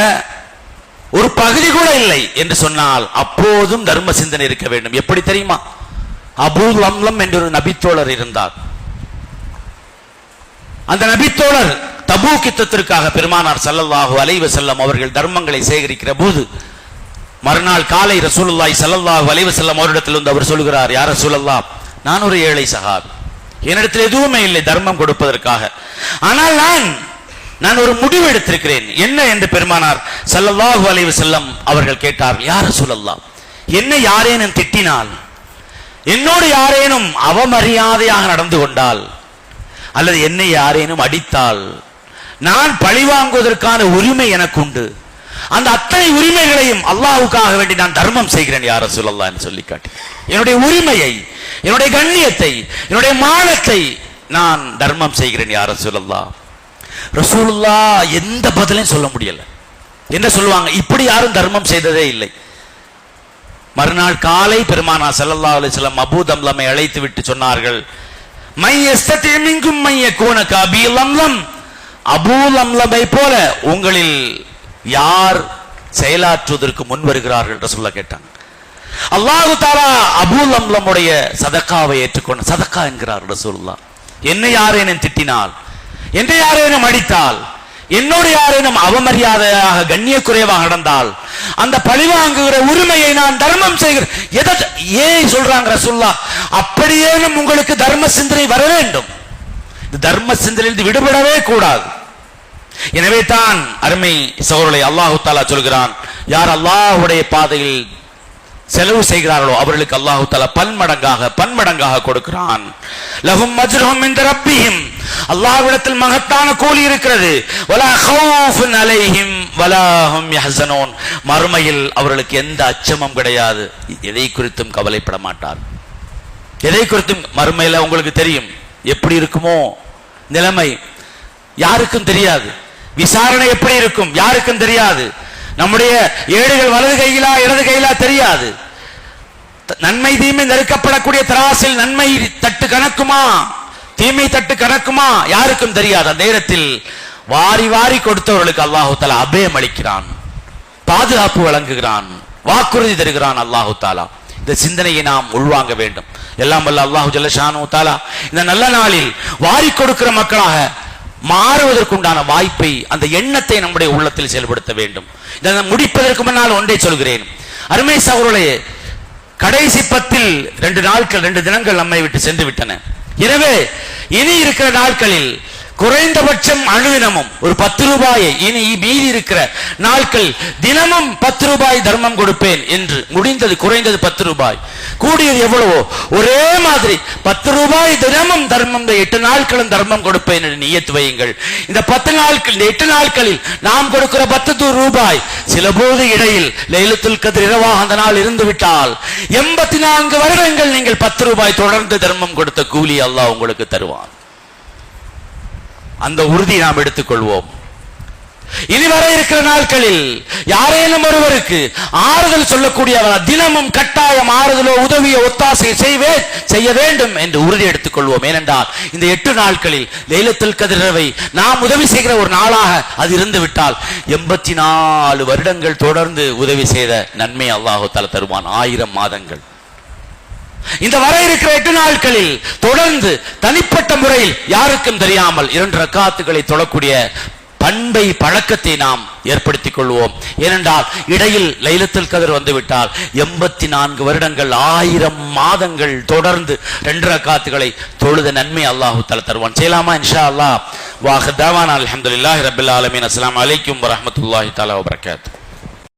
ஒரு பகுதி கூட இல்லை என்று சொன்னால் அப்போதும் தர்ம சிந்தனை இருக்க வேண்டும். எப்படி தெரியுமா? அபூ லம்லம் என்ற ஒரு நபித்தோழர் இருந்தார். அந்த நபித்தோழர் தபூக் யுத்தத்திற்காக பெருமானார் ஸல்லல்லாஹு அலைஹி வஸல்லம் அவர்கள் தர்மங்களை சேகரிக்கிற போது மறுநாள் காலை ரசூலுல்லாஹி ஸல்லல்லாஹு அலைஹி வஸல்லம் அவரிடத்தில் வந்து அவர் சொல்கிறார், யா ரசூலல்லாஹ், நான் ஒரு ஏழை சஹாபி, என்னிடத்தில் எதுவுமே இல்லை தர்மம் கொடுப்பதற்காக, ஆனால் நான் ஒரு முடிவு எடுத்திருக்கிறேன். என்ன என்று பெருமானார் ஸல்லல்லாஹு அலைஹி வஸல்லம் அவர்கள் கேட்டார்கள். யா ரசூலல்லாஹ், என்னை யாரேனும் திட்டினால், என்னோடு யாரேனும் அவமரியாதையாக நடந்து கொண்டால், அல்லது என்னை யாரேனும் அடித்தால் நான் பழிவாங்குவதற்கான உரிமை எனக்கு உண்டு. அந்த அத்தனை உரிமைகளையும் அல்லாஹ்வுக்காக வேண்டி நான் தர்மம் செய்கிறேன் யா ரசூலல்லாஹ் என்று சொல்லி காட்டி, என்னுடைய உரிமையை, என்னுடைய கண்ணியத்தை, என்னுடைய மானத்தை நான் தர்மம் செய்கிறேன் யா ரசூலல்லாஹ். ரசூலுல்லாஹ் எந்த பதிலையும் சொல்ல முடியல. என்ன சொல்லுவாங்க? இப்படி யாரும் தர்மம் செய்ததே இல்லை. மறுநாள் காலை பெருமானார் ஸல்லல்லாஹு அலைஹி வஸல்லம் அபூ தம்லமை அழைத்து விட்டு சொன்னார்கள், மை யஸ்ததி மின்கும் மை யகூன கபீ லம்லம், அபூ லம்லமை போல உங்களில் யார் செயலாற்றுவதற்கு முன் வருகிறார்கள் ரசூலுல்லாஹ் கேட்டாங்க. அல்லாஹ் தஆலா அபூ லம்லமுடைய சதகாவை ஏற்றுக்கொண்ட சதகா என்கிறார் ரசூலுல்லாஹ். என்னை யாரேனும் திட்டினால், என்னை யாரேனும் அடித்தால், என்னோடு யாரேனும் அவமரியாதையாக கண்ணிய குறைவாக நடந்தால் அந்த பழிவாங்குகிற உரிமையை நான் தர்மம் செய்கிறேன். ஏன் சொல்றாங்க ரசூலுல்லாஹ்? அப்படியேனும் உங்களுக்கு தர்ம சிந்தனை வர வேண்டும். இந்த தர்ம சிந்தனையிலிருந்து விடுபடவே கூடாது. எனவே தான் அருமை சகோதரர்களே, அல்லாஹு தஆலா சொல்கிறான், யார் அல்லாஹ்வுடைய பாதையில் செலவு செய்கிறார்களோ அவர்களுக்கு அல்லாஹு தஆலா பன்மடங்காக கொடுக்கிறான். லஹும் அஜ்ருஹும் இன்த ரப்பிஹிம், அல்லாஹ்விடத்தில் மகத்தான கூலி இருக்கிறது. வலா கௌஃபுன் அலைஹிம் வலா ஹும் யஹ்ஸனூன், மறுமையில் அவர்களுக்கு எந்த அச்சமும் கிடையாது, எதை குறித்தும் கவலைப்பட மாட்டார். எதை குறித்தும் மறுமையில் உங்களுக்கு தெரியும் எப்படி இருக்குமோ நிலைமை, யாருக்கும் தெரியாது. விசாரணை எப்படி இருக்கும் யாருக்கும் தெரியாது. நம்முடைய ஏடுகள் வலது கையிலா இடது கையிலா தெரியாது. நன்மை தீமை நெருக்கப்படக்கூடிய தராசில் நன்மை தட்டு கணக்குமா தீமை தட்டு கணக்குமா யாருக்கும் தெரியாது. அந்த நேரத்தில் வாரி வாரி கொடுத்தவர்களுக்கு அல்லாஹு தஆலா அபயம் அளிக்கிறான், பாதுகாப்பு வழங்குகிறான், வாக்குறுதி தருகிறான் அல்லாஹு தஆலா. இந்த சிந்தனையை நாம் உள்வாங்க வேண்டும். எல்லாம் வல்ல அல்லாஹு ஜல்ல ஷானு தஆலா இந்த நல்ல நாளில் வாரி கொடுக்கிற மக்களாக மாறுவதற்குண்டான வாய்ப்பை, அந்த எண்ணத்தை நம்முடைய உள்ளத்தில் செயல்படுத்த வேண்டும். இதை முடிப்பதற்கு முன்னால் ஒன்றை சொல்கிறேன். அருமை சகோதரர்களே, கடைசி 10 2 நாட்கள் 2 தினங்கள் நம்மை விட்டு சென்று விட்டன. எனவே இனி இருக்கிற நாட்களில் குறைந்தபட்சம் அனுதினமும் ஒரு 10 ரூபாயை, இனி மீதி இருக்கிற நாட்கள் தினமும் 10 ரூபாய் தர்மம் கொடுப்பேன் என்று, முடிந்தது குறைந்தது 10 ரூபாய், கூடியது எவ்வளவோ ஒரே மாதிரி 10 ரூபாய் தினமும் தர்மம், 8 நாட்களும் தர்மம் கொடுப்பேன் என்று நியத்து வையுங்கள். இந்த 10 நாட்கள், இந்த 8 நாட்களில் நாம் கொடுக்கிற 10 ரூபாய் சில போது இடையில் லைலத்துல் கத்ர் இரவாக அந்த நாள் இருந்து விட்டால் 84 வருடங்கள் நீங்கள் 10 ரூபாய் தொடர்ந்து தர்மம் கொடுத்த கூலி அல்லாஹ் உங்களுக்கு தருவான். அந்த உறுதி நாம் எடுத்துக்கொள்வோம். இனி வர இருக்கிற நாட்களில் யாரேனும் ஒருவருக்கு ஆறுதல் சொல்லக்கூடியவர் தினமும் கட்டாயம் ஆறுதலோ உதவியோ ஒத்தாசை செய்ய வேண்டும் என்று உறுதி எடுத்துக் ஏனென்றால் இந்த 8 நாட்களில் லைலத்துல் கத்ரை நாம் உதவி செய்கிற ஒரு நாளாக அது இருந்து விட்டால் 84 வருடங்கள் தொடர்ந்து உதவி செய்த நன்மை அல்லாஹ் தஆலா தருவான். 1000 மாதங்கள். இந்த வர இருக்கிற 8 நாட்களில் தொடர்ந்து தனிப்பட்ட முறையில் யாருக்கும் தெரியாமல் 2 ரக்காத்துகளை தொழக்கூடிய பண்பை, பழக்கத்தை நாம் ஏற்படுத்திக் கொள்வோம். ஏனென்றால் இடையில் லைலத்துல் கத்ர் வந்துவிட்டால் 84 வருடங்கள் 1000 மாதங்கள் தொடர்ந்து 2 ரக்காத்துகளை தொழுத நன்மை அல்லாஹ் தஆலா தருவான். செய்யலாமா? இன்ஷா அல்லாஹ். வாஹ் தவானா அல்ஹம்துலில்லாஹி ரப்பில் ஆலமீன். அஸ்ஸலாமு அலைக்கும் வரஹ்மத்துல்லாஹி தஆலா வபரகாத்துஹு.